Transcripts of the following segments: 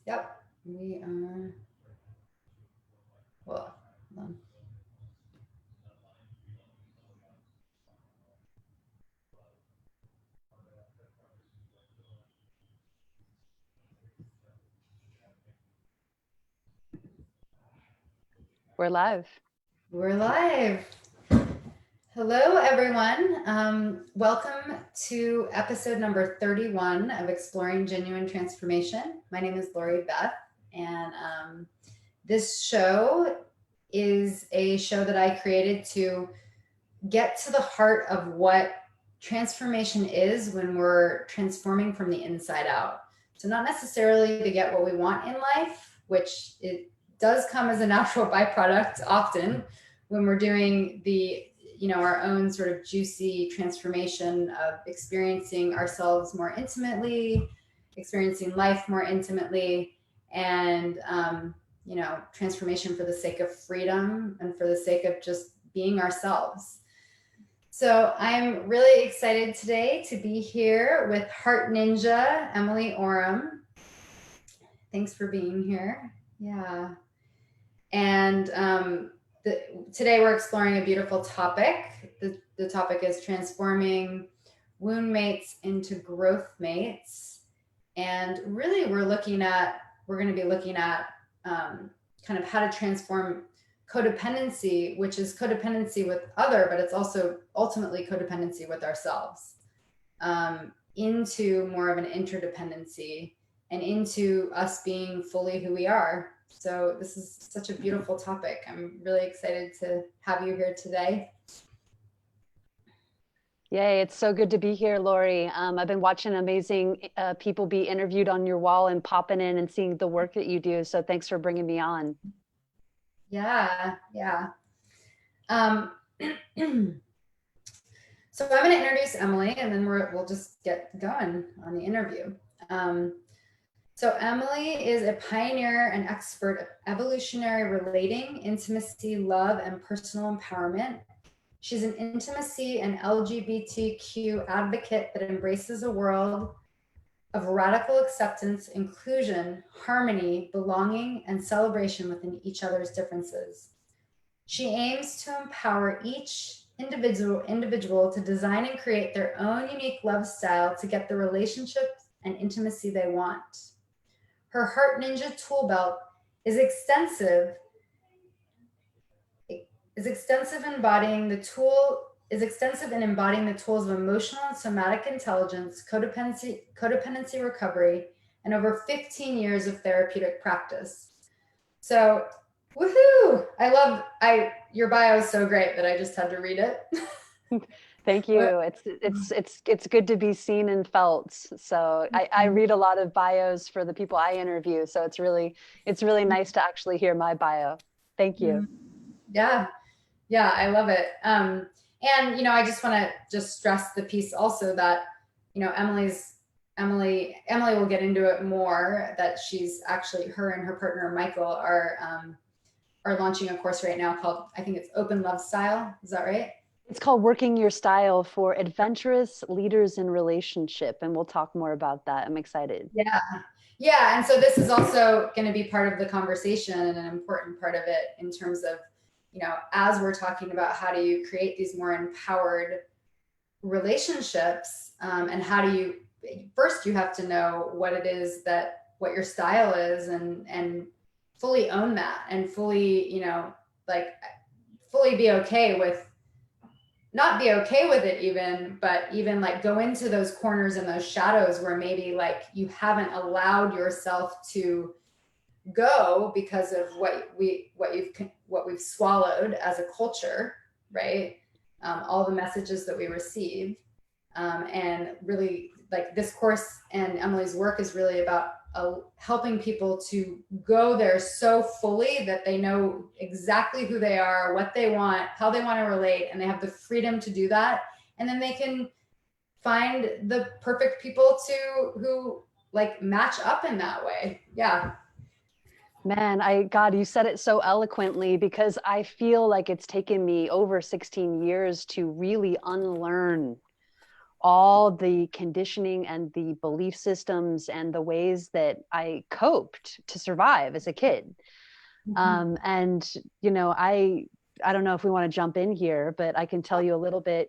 Yep, we are. Well, hold on. We're live. We're live. Hello, everyone. Welcome to episode number 31 of Exploring Genuine Transformation. My name is Lori Beth, and this show is a show that I created to get to the heart of what transformation is when we're transforming from the inside out. So, not necessarily to get what we want in life, which it does come as a natural byproduct often when we're doing our own sort of juicy transformation of experiencing ourselves more intimately, experiencing life more intimately, and transformation for the sake of freedom and for the sake of just being ourselves. So I'm really excited today to be here with Heart Ninja, Emily Orum. Thanks for being here. Yeah. And today we're exploring a beautiful topic. The topic is transforming Woundmates into Growthmates. And really, we're going to be looking at kind of how to transform codependency, which is codependency with other, but it's also ultimately codependency with ourselves, into more of an interdependency and into us being fully who we are. So this is such a beautiful topic. I'm really excited to have you here today. Yay, it's so good to be here, Lori. I've been watching amazing people be interviewed on your wall and popping in and seeing the work that you do. So thanks for bringing me on. Yeah, yeah. Um, so I'm going to introduce Emily, and then we'll just get going on the interview. Um, So, Emily is a pioneer and expert of evolutionary relating, intimacy, love, and personal empowerment. She's an intimacy and LGBTQ advocate that embraces a world of radical acceptance, inclusion, harmony, belonging, and celebration within each other's differences. She aims to empower each individual to design and create their own unique love style to get the relationships and intimacy they want. Her Heart Ninja tool belt is extensive, is extensive embodying the tool is extensive in embodying the tools of emotional and somatic intelligence, codependency recovery, and over 15 years of therapeutic practice. So, woohoo! I your bio is so great that I just had to read it. Thank What? you. It's good to be seen and felt. So I read a lot of bios for the people I interview. So it's really nice to actually hear my bio. Thank you. Yeah, yeah, I love it. And I just want to just stress the piece also that Emily will get into it more. That she's actually her and her partner Michael are launching a course right now called, I think it's Open Love Style. Is that right? It's called Working Your Style for Adventurous Leaders in Relationship, and we'll talk more about that. I'm excited. Yeah, yeah. And so this is also going to be part of the conversation and an important part of it in terms of as we're talking about how do you create these more empowered relationships, and how do you first you have to know what it is that what your style is, and fully own that, and fully like fully be okay with not be okay with it even, but even like go into those corners and those shadows where maybe like you haven't allowed yourself to go because of what we've swallowed as a culture, right? All the messages that we receive, and really like this course and Emily's work is really about helping people to go there so fully that they know exactly who they are, what they want, how they want to relate, and they have the freedom to do that. And then they can find the perfect people to who like match up in that way. Yeah. Man, God, you said it so eloquently because I feel like it's taken me over 16 years to really unlearn all the conditioning and the belief systems and the ways that I coped to survive as a kid. And, you know, I don't know if we want to jump in here, but I can tell you a little bit.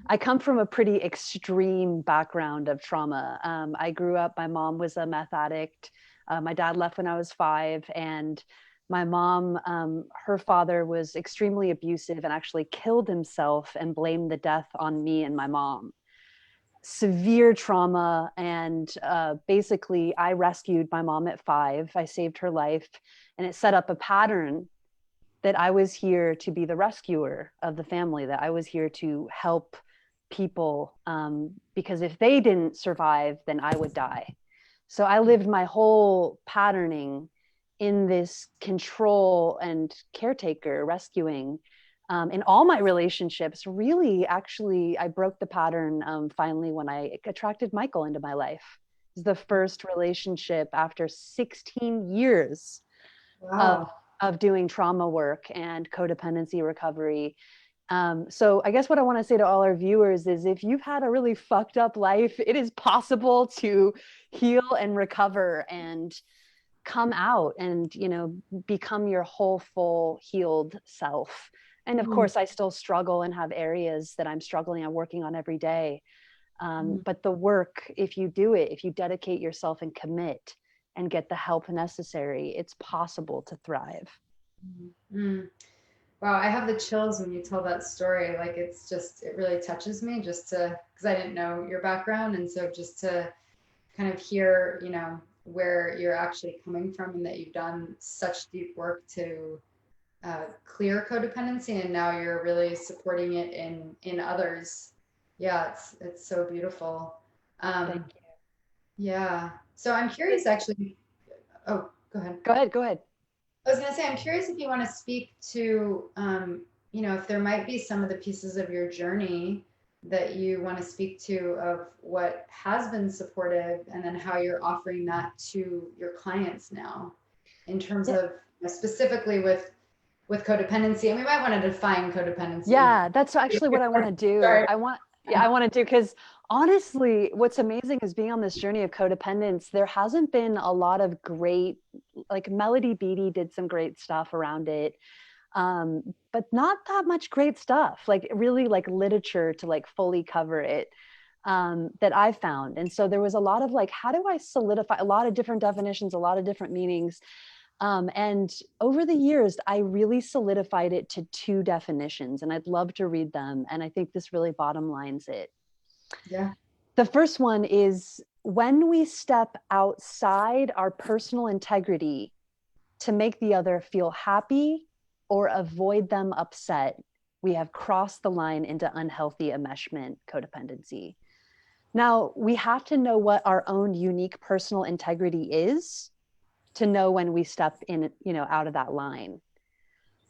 I come from a pretty extreme background of trauma. I grew up, my mom was a meth addict. My dad left when I was 5, and my mom, her father was extremely abusive and actually killed himself and blamed the death on me and my mom. Severe trauma. And basically, I rescued my mom at 5. I saved her life, and it set up a pattern that I was here to be the rescuer of the family, that I was here to help people, because if they didn't survive, then I would die. So I lived my whole patterning in this control and caretaker rescuing. In all my relationships, really, actually, I broke the pattern finally when I attracted Michael into my life. It was the first relationship after 16 years Wow. of doing trauma work and codependency recovery. So I guess what I want to say to all our viewers is, if you've had a really fucked up life, it is possible to heal and recover and come out and, you know, become your whole, full, healed self. And of course, I still struggle and have areas that I'm struggling, I'm working on every day. But the work, if you do it, if you dedicate yourself and commit and get the help necessary, it's possible to thrive. Mm. Wow, I have the chills when you tell that story. Like, it's just, it really touches me just to, because I didn't know your background. And so just to kind of hear, you know, where you're actually coming from and that you've done such deep work to clear codependency, and now you're really supporting it in others. Yeah, it's so beautiful. Thank Um, you. yeah. So I'm curious, actually. Oh, go ahead. Go ahead. Go ahead. I was going to say, I'm curious if you want to speak to, you know, if there might be some of the pieces of your journey that you want to speak to, of what has been supportive, and then how you're offering that to your clients now, in terms Yeah. of, you know, specifically with codependency. And we might want to define codependency. Yeah, that's actually what I want to do. Sorry. I want to do, because honestly, what's amazing is being on this journey of codependence, there hasn't been a lot of great, like Melody Beattie did some great stuff around it. But not that much great stuff, like really like literature to like fully cover it, that I found. And so there was a lot of like, how do I solidify a lot of different definitions, a lot of different meanings. And over the years, I really solidified it to 2 definitions, and I'd love to read them. And I think this really bottom lines it. Yeah. The first one is, when we step outside our personal integrity to make the other feel happy or avoid them upset, we have crossed the line into unhealthy enmeshment codependency. Now, we have to know what our own unique personal integrity is to know when we step in, you know, out of that line.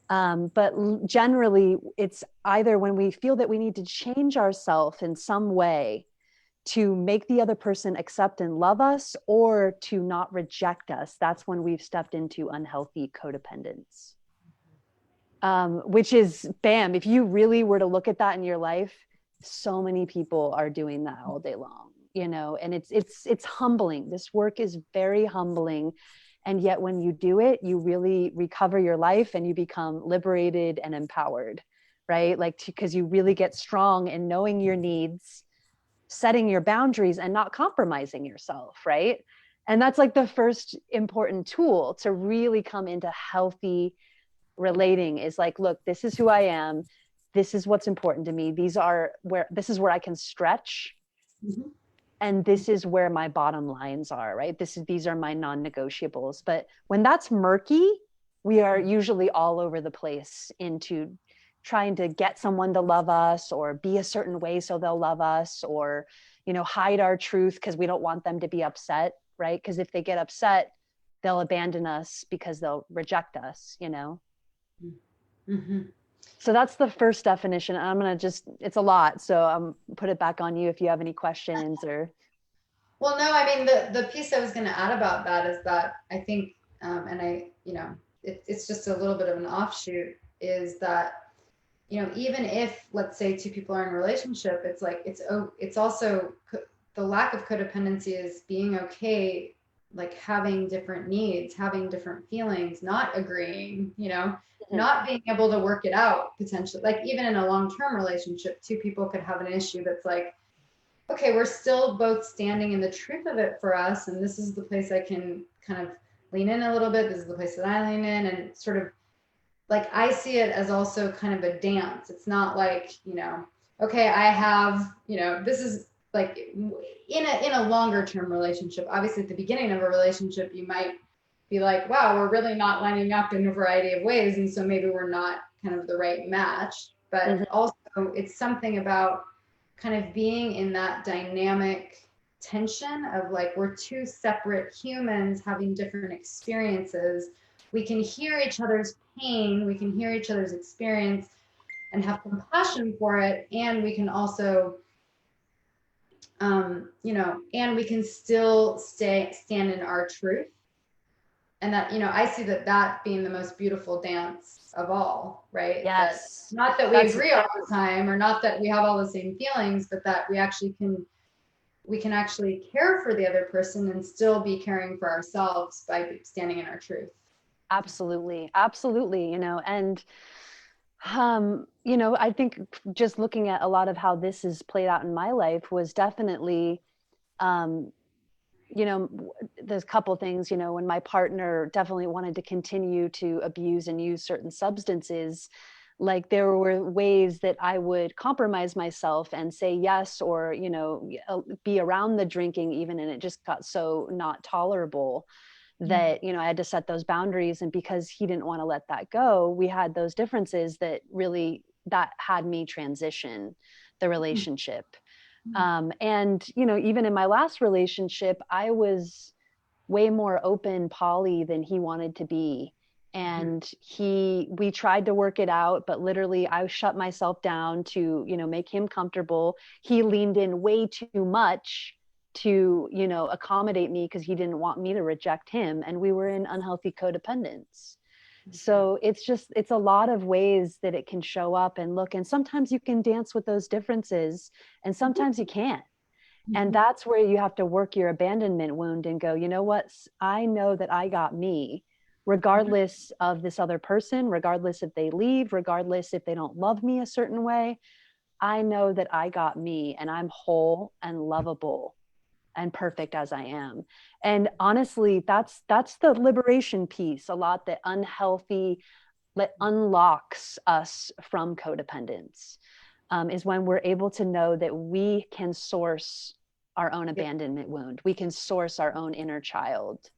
But generally, it's either when we feel that we need to change ourselves in some way to make the other person accept and love us, or to not reject us. That's when we've stepped into unhealthy codependence. Which is, bam, if you really were to look at that in your life, so many people are doing that all day long, you know, and it's humbling. This work is very humbling. And yet when you do it, you really recover your life and you become liberated and empowered, right? Like, because you really get strong in knowing your needs, setting your boundaries, and not compromising yourself, right? And that's like the first important tool to really come into healthy relating, is like, look, this is who I am. This is what's important to me. This is where I can stretch. Mm-hmm. And this is where my bottom lines are, right? These are my non-negotiables. But when that's murky, we are usually all over the place into trying to get someone to love us, or be a certain way so they'll love us, or, you know, hide our truth because we don't want them to be upset, right? Because if they get upset, they'll abandon us because they'll reject us, you know? Mm-hmm. So that's the first definition. I'm going to just, it's a lot. So put it back on you if you have any questions or. Well, no, I mean, the piece I was going to add about that is that I think, and I, you know, it's just a little bit of an offshoot, is that even if, let's say, two people are in a relationship, it's like, it's also the lack of codependency is being okay, like having different needs, having different feelings, not agreeing, Mhm. not being able to work it out potentially. Like even in a long-term relationship, two people could have an issue that's like, okay, we're still both standing in the truth of it for us. And this is the place I can kind of lean in a little bit. This is the place that I lean in, and sort of like I see it as also kind of a dance. It's not like, okay, I have, this is like in a longer term relationship. Obviously at the beginning of a relationship, you might be like, wow, we're really not lining up in a variety of ways. And so maybe we're not kind of the right match. But Mhm. also it's something about kind of being in that dynamic tension of like, we're two separate humans having different experiences. We can hear each other's pain, we can hear each other's experience and have compassion for it. And we can also, and we can still stand in our truth. And that, I see that being the most beautiful dance of all, right? That Yes. not that we That's agree all the time, or not that we have all the same feelings, but that we can actually care for the other person and still be caring for ourselves by standing in our truth. absolutely, absolutely, and I think just looking at a lot of how this is played out in my life was definitely um there's a couple things, when my partner definitely wanted to continue to abuse and use certain substances, like there were ways that I would compromise myself and say yes, or be around the drinking even, and it just got so not tolerable that I had to set those boundaries. And because he didn't want to let that go, we had those differences that really that had me transition the relationship. And even in my last relationship, I was way more open poly than he wanted to be. And we tried to work it out, but literally I shut myself down to make him comfortable. He leaned in way too much to accommodate me because he didn't want me to reject him, and we were in unhealthy codependence. So it's a lot of ways that it can show up and look, and sometimes you can dance with those differences and sometimes you can't. And that's where you have to work your abandonment wound and go, you know what? I know that I got me, regardless of this other person, regardless if they leave, regardless if they don't love me a certain way. I know that I got me, and I'm whole and lovable and perfect as I am. And honestly, that's the liberation piece a lot, that unhealthy that unlocks us from codependence, is when we're able to know that we can source our own Yep. abandonment wound. We can source our own inner child.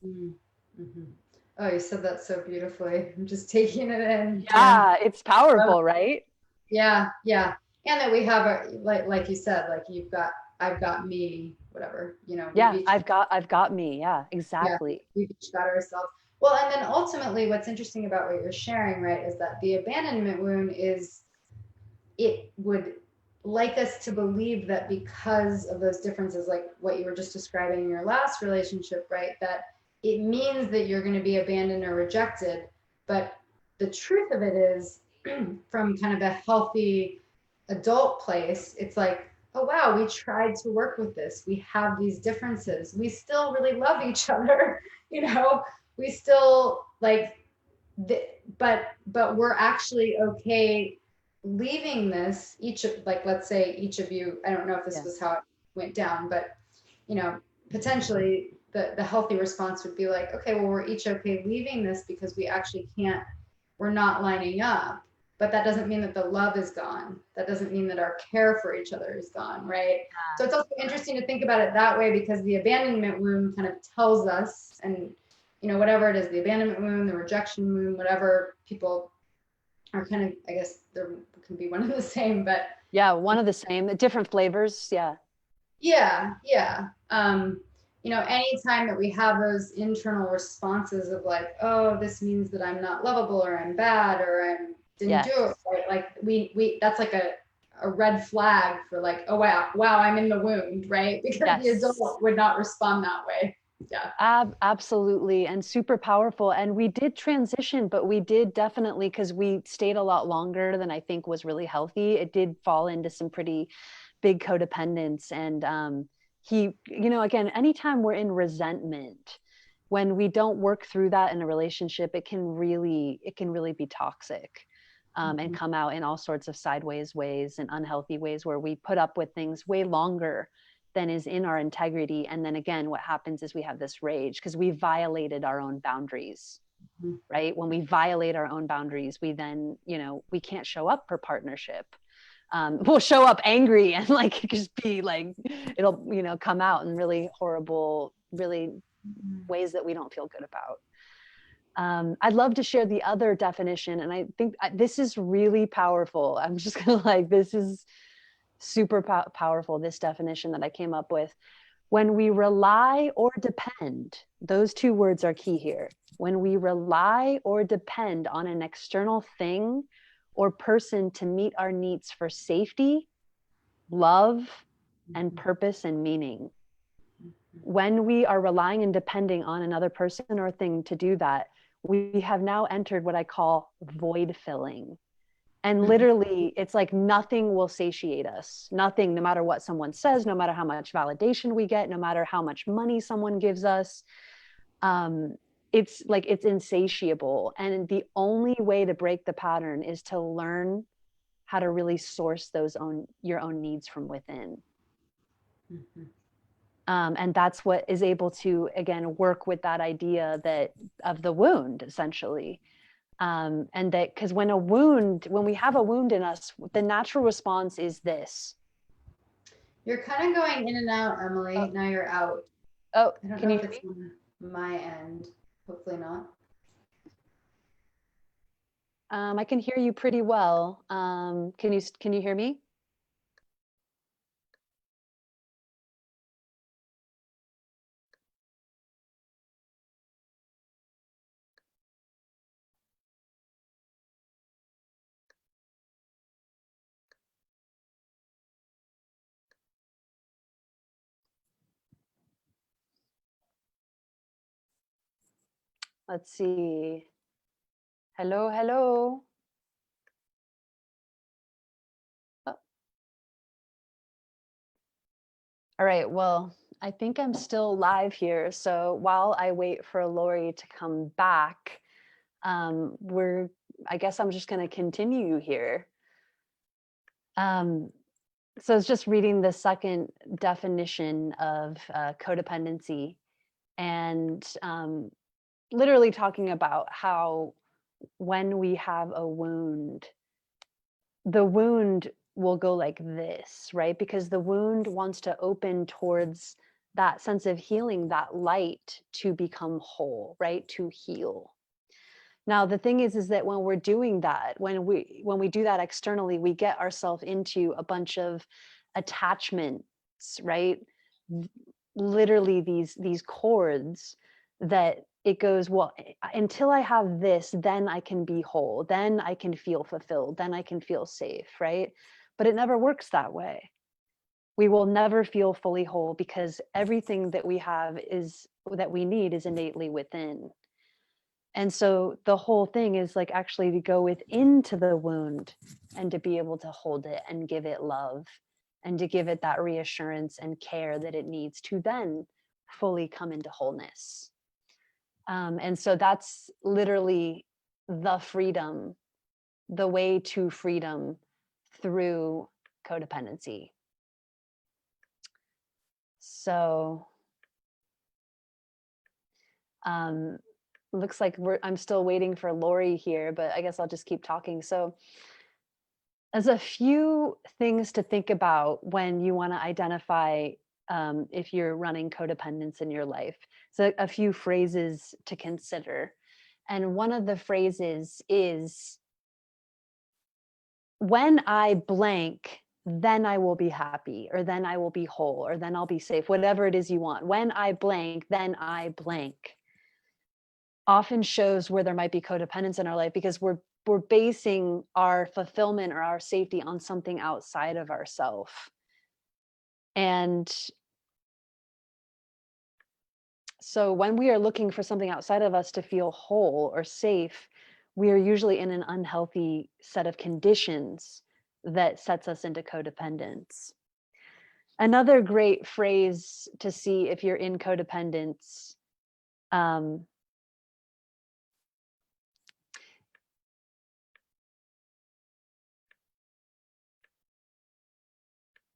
Mm-hmm. Oh, you said that so beautifully. I'm just taking it in. Yeah. Yeah, it's Well, powerful, right? yeah, yeah. And that we have a, like you said, like I've got me, whatever, we've Yeah, each, I've got me. Yeah, yeah, exactly. we've each got ourselves. Well, and then ultimately what's interesting about what you're sharing, right, is that the abandonment wound is, it would like us to believe that because of those differences, like what you were just describing in your last relationship, right, that it means that you're going to be abandoned or rejected. But the truth of it is, from kind of a healthy adult place, it's like, oh wow, we tried to work with this, we have these differences, we still really love each other, we still like but we're actually okay leaving this, each of, like, let's say each of you, I don't know if this Yeah. was how it went down, but potentially the healthy response would be like, okay, well, we're each okay leaving this because we actually can't, we're not lining up. But that doesn't mean that the love is gone, that doesn't mean that our care for each other is gone, right? So it's also interesting to think about it that way, because the abandonment wound kind of tells us, and whatever it is, the abandonment wound, the rejection wound, whatever, people are kind of, I guess there can be one and the same, but Yeah, one of the same, different flavors. Yeah. yeah, yeah. Anytime that we have those internal responses of like, oh, this means that I'm not lovable, or I'm bad, or I didn't do Yes. it right, like we that's like a red flag for like, oh wow, I'm in the wound, right? Because the Yes. adult would not respond that way. Yeah. Absolutely. And super powerful. And we did transition, but we did definitely, because we stayed a lot longer than I think was really healthy. It did fall into some pretty big codependence. And he, again, anytime we're in resentment, when we don't work through that in a relationship, it can really be toxic. And Mhm. come out in all sorts of sideways ways and unhealthy ways where we put up with things way longer than is in our integrity. And then again, what happens is we have this rage because we violated our own boundaries, Mhm. right? When we violate our own boundaries, we then, we can't show up for partnership. We'll show up angry and like just be like, it'll, come out in really horrible, really Mhm. ways that we don't feel good about. I'd love to share the other definition. And I think this is really powerful. I'm just going to this is super powerful, this definition that I came up with. When we rely or depend, those two words are key here. When we rely or depend on an external thing or person to meet our needs for safety, love, and purpose and meaning. When we are relying and depending on another person or thing to do that, we have now entered what I call void filling. And Mhm. literally, it's like nothing will satiate us. Nothing, no matter what someone says, no matter how much validation we get, no matter how much money someone gives us. Um, it's like it's insatiable. And the only way to break the pattern is to learn how to really source your own needs from within. Mhm. And that's what is able to, again, work with that idea that of the wound, essentially. And that because when we have a wound in us, the natural response is this. You're kind of going in and out, Emily. Oh, Now you're out. oh, I don't can know you if hear it's me? on my end. Hopefully not. I can hear you pretty well. Can you hear me? Let's see. Hello, hello. Oh, all right. Well, I think I'm still live here. So while I wait for Lori to come back, I guess I'm just going to continue here. Um, so it's just reading the second definition of codependency and literally talking about how when we have a wound, the wound will go like this, right? Because the wound wants to open towards that sense of healing, that light to become whole, right? To heal. Now, the thing is that when we're doing that, when we do that externally, we get ourselves into a bunch of attachments, right? Literally these cords that it goes, well, until I have this, then I can be whole, then I can feel fulfilled, then I can feel safe, right? But it never works that way. We will never feel fully whole because everything that we need is innately within. And so the whole thing is like actually to go within to the wound and to be able to hold it and give it love and to give it that reassurance and care that it needs to then fully come into wholeness. And so that's literally the freedom, the way to freedom through codependency. So um, looks like I'm still waiting for Lori here, but I guess I'll just keep talking. So there's a few things to think about when you want to identify if you're running codependence in your life. So a few phrases to consider. And one of the phrases is, when I blank, then I will be happy, or then I will be whole, or then I'll be safe, whatever it is you want. When I blank, then I blank. Often shows where there might be codependence in our life because we're basing our fulfillment or our safety on something outside of ourself. And So when we are looking for something outside of us to feel whole or safe, we are usually in an unhealthy set of conditions that sets us into codependence. Another great phrase to see if you're in codependence,